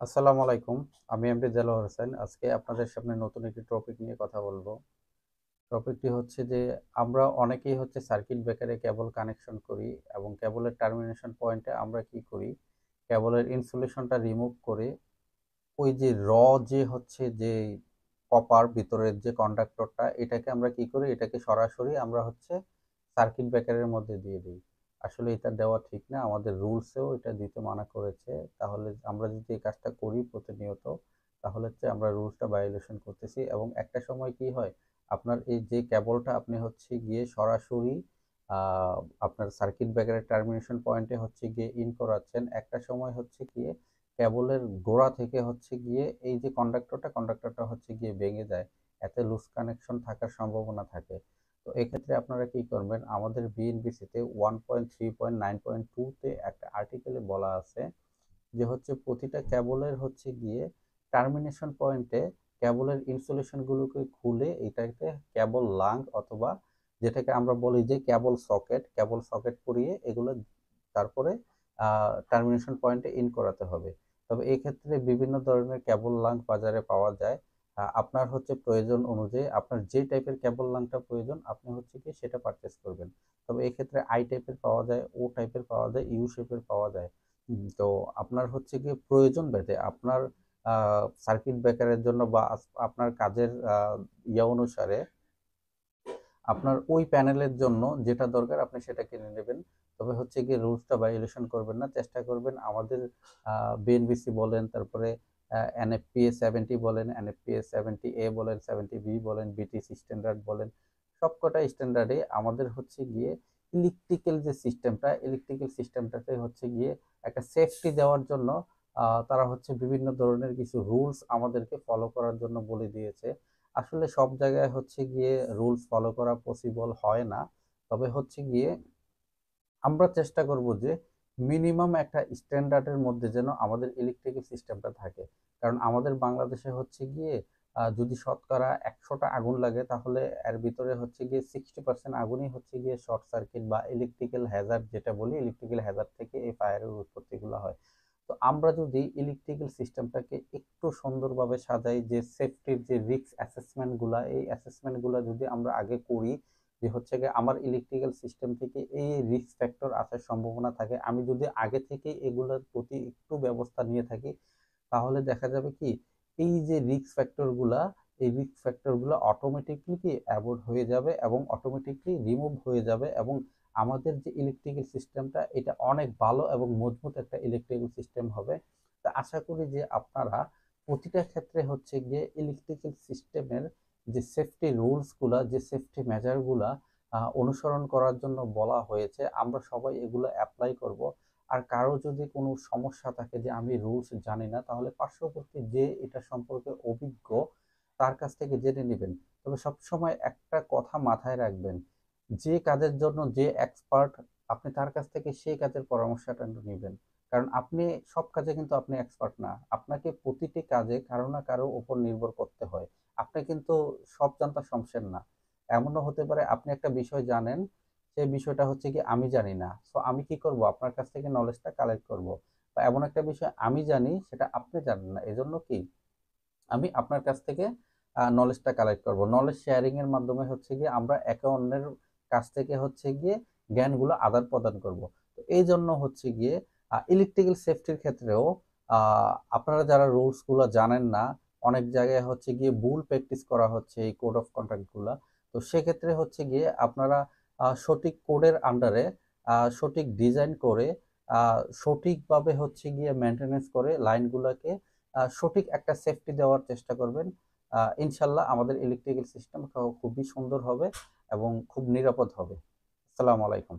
আসসালামু আলাইকুম। আমি এমডি দেলোয়ার হোসেন। আজকে আপনাদের সামনে নতুন একটি টপিক নিয়ে কথা বলবো। টপিকটি হচ্ছে যে আমরা অনেকেই হচ্ছে সার্কিট ব্রেকারে কেবল কানেকশন করি এবং কেবলের টার্মিনেশন পয়েন্টে আমরা কি করি? কেবলের ইনসুলেশনটা রিমুভ করে ওই যে যে হচ্ছে যে কপার ভিতরের যে কন্ডাক্টরটা এটাকে আমরা কি করি? এটাকে সরাসরি আমরা হচ্ছে সার্কিট ব্রেকারের মধ্যে দিয়ে দিই। আসলে এটা দেওয়া ঠিক না। আমাদের রুলসেও এটা দিতে মানা করেছে। তাহলে আমরা যদি এই কাজটা করি প্রতিনিয়ত তাহলে হচ্ছে আমরা রুলসটা ভায়োলেশন করতেছি এবং একটা সময় কি হয়? আপনার এই যে কেবলটা আপনি হচ্ছে গিয়ে সরাসরি আ আপনার সার্কিট ব্রেকারের টার্মিনেশন পয়েন্টে হচ্ছে গিয়ে ইন করাচ্ছেন। একটা সময় হচ্ছে গিয়ে কেবলের গোড়া থেকে হচ্ছে গিয়ে এই যে কন্ডাক্টরটা হচ্ছে গিয়ে ভেঙে যায়। এতে লুজ কানেকশন থাকার সম্ভাবনা থাকে। তো এক্ষেত্রে আপনারা কি করবেন? আমাদের বিএনবিসিতে 1.3.9.2 তে একটা আর্টিকেলে বলা আছে যে হচ্ছে প্রতিটা কেবলের হচ্ছে গিয়ে টার্মিনেশন পয়েন্টে কেবলের ইনসুলেশন গুলোকে খুলে এটাকে কেবল লাং অথবা যেটাকে আমরা বলি যে কেবল সকেট পরিয়ে এগুলো তারপরে টার্মিনেশন পয়েন্টে ইন করাতে হবে। তবে এই ক্ষেত্রে বিভিন্ন ধরনের কেবল লাং বাজারে পাওয়া যায়। আপনার হচ্ছে প্রয়োজন অনুযায়ী আপনার যে টাইপের কেবল লাংটা প্রয়োজন আপনি হচ্ছে কি সেটা পারচেজ করবেন। তবে এক্ষেত্রে আই টাইপের পাওয়া যায়, ও টাইপের পাওয়া যায়, ইউ শেপের পাওয়া যায়। তো আপনার হচ্ছে গিয়ে প্রয়োজন ভেদে আপনার সার্কিট ব্রেকারের জন্য বা আপনার কাজের অনুসারে আপনার ওই প্যানেলের জন্য যেটা দরকার আপনি সেটা কিনে নেবেন। তবে হচ্ছে গিয়ে রুলসটা ভায়োলেশন করবেন না। চেষ্টা করবেন আমাদের বিএনবিসি বলেন, তারপরে এনএফপিএ 70 বলেন, এনএফপিএ 70A বলেন, 70B বলেন, বিটিসি স্ট্যান্ডার্ড বলেন, সবকটা স্ট্যান্ডার্ডে আমাদের হচ্ছে গিয়ে ইলেকট্রিক্যাল সিস্টেমটাতে হচ্ছে গিয়ে একটা সেফটি দেওয়ার জন্য তারা হচ্ছে বিভিন্ন ধরনের কিছু রুলস আমাদেরকে ফলো করার জন্য বলে দিয়েছে। আসলে সব জায়গায় হচ্ছে গিয়ে রুলস ফলো করা পসিবল হয় না। তবে হচ্ছে গিয়ে আমরা চেষ্টা করব যে মিনিমাম একটা স্ট্যান্ডার্ডের মধ্যে যেন আমাদের ইলেকট্রিক্যাল সিস্টেমটা থাকে। কারণ আমাদের বাংলাদেশে হচ্ছে গিয়ে যদি শতকরা 100টা আগুন লাগে তাহলে এর ভিতরে হচ্ছে গিয়ে 60% আগুনই হচ্ছে গিয়ে শর্ট সার্কিট বা ইলেকট্রিক্যাল হ্যাজার্ড যেটা বলি, ইলেকট্রিক্যাল হ্যাজার্ড থেকে এই ফায়ারের উৎপত্তিগুলো হয়। তো আমরা যদি ইলেকট্রিক্যাল সিস্টেমটাকে একটু সুন্দরভাবে সাজাই, যে সেফটির যে রিস্ক অ্যাসেসমেন্টগুলা এই অ্যাসেসমেন্টগুলা যদি আমরা আগে করি, যে হচ্ছে গিয়ে আমার ইলেকট্রিক্যাল সিস্টেম থেকে এই রিস্ক ফ্যাক্টর আসার সম্ভাবনা থাকে, আমি যদি আগে থেকে এগুলোর প্রতি একটু ব্যবস্থা নিয়ে থাকি তাহলে দেখা যাবে কি এই যে রিস্ক ফ্যাক্টরগুলা এই রিস্ক ফ্যাক্টরগুলো অটোমেটিকলি কি অ্যাভয়েড হয়ে যাবে এবং অটোমেটিকলি রিমুভ হয়ে যাবে এবং আমাদের যে ইলেকট্রিক্যাল সিস্টেমটা এটা অনেক ভালো এবং মজবুত একটা ইলেকট্রিক্যাল সিস্টেম হবে। তা আশা করি যে আপনারা প্রতিটা ক্ষেত্রে হচ্ছে গিয়ে ইলেকট্রিক্যাল সিস্টেমের যে সেফটি রুলসগুলা, যে সেফটি মেজারগুলা অনুসরণ করার জন্য বলা হয়েছে আমরা সবাই এগুলো অ্যাপ্লাই করব। আর কারো যদি কোনো সমস্যা থাকে যে আমি রুলস জানি না তাহলে পার্শ্ববর্তী যে এটা সম্পর্কে অভিজ্ঞ তার কাছ থেকে জেনে নেবেন। তবে সবসময় একটা কথা মাথায় রাখবেন, যে কাজের জন্য যে এক্সপার্ট আপনি তার কাছ থেকে সেই কাজের পরামর্শটা নেবেন। কারণ আপনি সব কাজে কিন্তু আপনি এক্সপার্ট না, আপনাকে প্রতিটি কাজে কারো না কারো উপর নির্ভর করতে হয়। আপনি কিন্তু সব জানতা শমশের না। এমনও হতে পারে আপনি একটা বিষয় জানেন, সেই বিষয়টা হচ্ছে কি আমি জানি না, সো আমি কি করব আপনার কাছ থেকে নলেজটা কালেক্ট করব। বা এমন একটা বিষয় আমি জানি সেটা আপনি জানেন না, এজন্য কি আমি আপনার কাছ থেকে নলেজটা কালেক্ট করব। নলেজ শেয়ারিং এর মাধ্যমে হচ্ছে গিয়ে আমরা একে অন্যের কাছ থেকে হচ্ছে গিয়ে জ্ঞানগুলো আদান প্রদান করব। তো এই জন্য হচ্ছে গিয়ে ইলেকট্রিক্যাল সেফটির ক্ষেত্রেও আপনারা যারা রুলস গুলো জানেন না, অনেক জায়গায় হচ্ছে গিয়ে ভুল প্র্যাকটিস করা হচ্ছে এই কোড অফ কন্ডাক্ট গুলা। তো সেক্ষেত্রে হচ্ছে গিয়ে আপনারা সঠিক কোডের আন্ডারে সঠিক ডিজাইন করে সঠিকভাবে হচ্ছে গিয়ে মেনটেনেন্স করে লাইনগুলোকে সঠিক একটা সেফটি দেওয়ার চেষ্টা করবেন। ইনশাল্লাহ আমাদের ইলেকট্রিক্যাল সিস্টেম খুবই সুন্দর হবে এবং খুব নিরাপদ হবে। আসসালামু আলাইকুম।